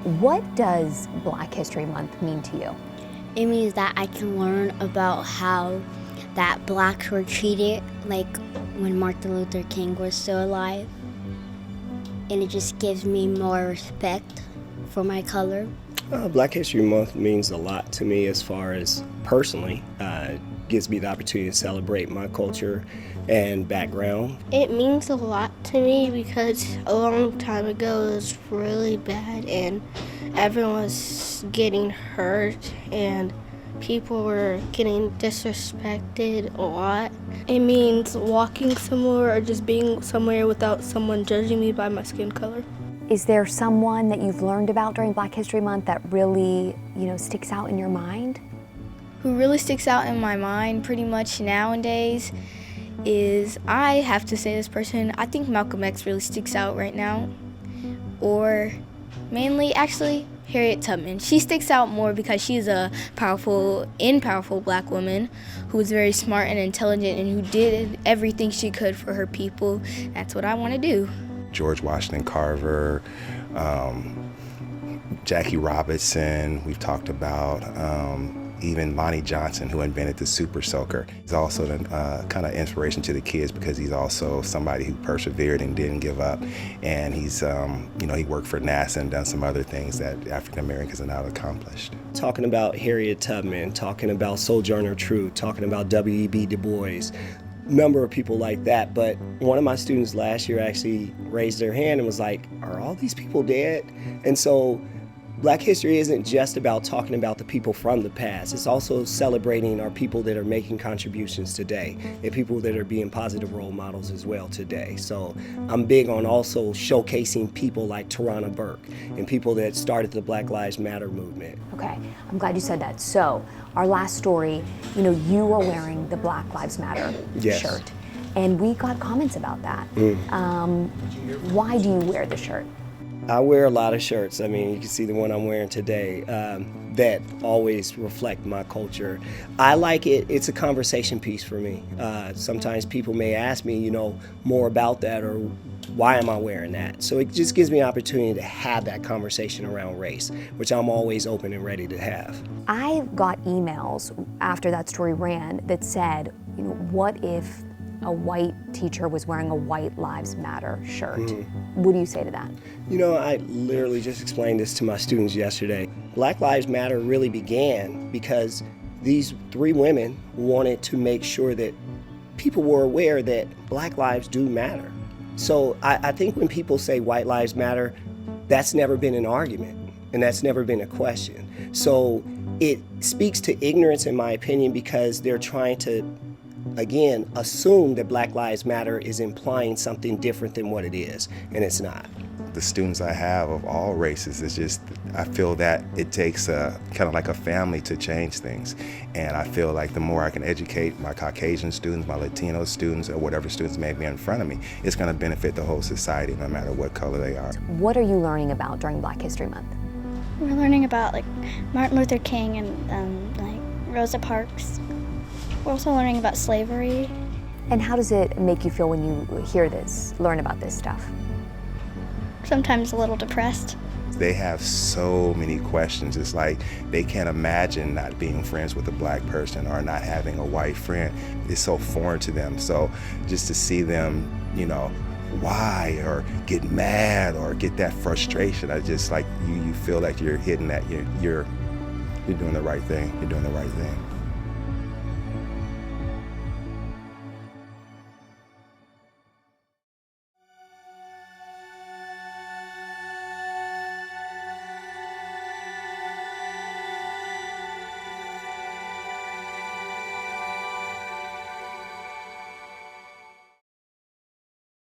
What does Black History Month mean to you? It means that I can learn about how that blacks were treated, like when Martin Luther King was still alive. And it just gives me more respect for my color. Black History Month means a lot to me as far as personally. Gives me the opportunity to celebrate my culture and background. It means a lot to me because a long time ago it was really bad and everyone was getting hurt and people were getting disrespected a lot. It means walking somewhere or just being somewhere without someone judging me by my skin color. Is there someone that you've learned about during Black History Month that really, sticks out in your mind? Who really sticks out in my mind pretty much nowadays is, I have to say this person, I think Malcolm X really sticks out right now. Or mainly, actually, Harriet Tubman. She sticks out more because she's a powerful black woman who was very smart and intelligent and who did everything she could for her people. That's what I want to do. George Washington Carver, Jackie Robinson, we've talked about, even Lonnie Johnson, who invented the super soaker. He's also kind of inspiration to the kids because he's also somebody who persevered and didn't give up. And he's, he worked for NASA and done some other things that African Americans have now accomplished. Talking about Harriet Tubman, talking about Sojourner Truth, talking about W.E.B. Du Bois, number of people like that. But one of my students last year actually raised their hand and was like, are all these people dead? And so Black history isn't just about talking about the people from the past. It's also celebrating our people that are making contributions today and people that are being positive role models as well today. So I'm big on also showcasing people like Tarana Burke and people that started the Black Lives Matter movement. Okay, I'm glad you said that. So our last story, you were wearing the Black Lives Matter shirt. And we got comments about that. Why do you wear the shirt? I wear a lot of shirts. I mean, you can see the one I'm wearing today that always reflect my culture. I like it. It's a conversation piece for me. Sometimes people may ask me, more about that or why am I wearing that? So it just gives me an opportunity to have that conversation around race, which I'm always open and ready to have. I got emails after that story ran that said, what if a white teacher was wearing a White Lives Matter shirt? What do you say to that? I literally just explained this to my students yesterday. Black Lives Matter really began because these three women wanted to make sure that people were aware that Black lives do matter. So I think when people say White Lives Matter, that's never been an argument and that's never been a question. So it speaks to ignorance, in my opinion, because they're trying to again, assume that Black Lives Matter is implying something different than what it is, and it's not. The students I have of all races, it's just, I feel that it takes kind of like a family to change things. And I feel like the more I can educate my Caucasian students, my Latino students, or whatever students may be in front of me, it's going to benefit the whole society no matter what color they are. What are you learning about during Black History Month? We're learning about Martin Luther King and Rosa Parks. We're also learning about slavery. And how does it make you feel when you hear this, learn about this stuff? Sometimes a little depressed. They have so many questions. It's like they can't imagine not being friends with a black person or not having a white friend. It's so foreign to them. So just to see them, why, or get mad or get that frustration, I just like you feel like you're hitting that, you're doing the right thing. You're doing the right thing.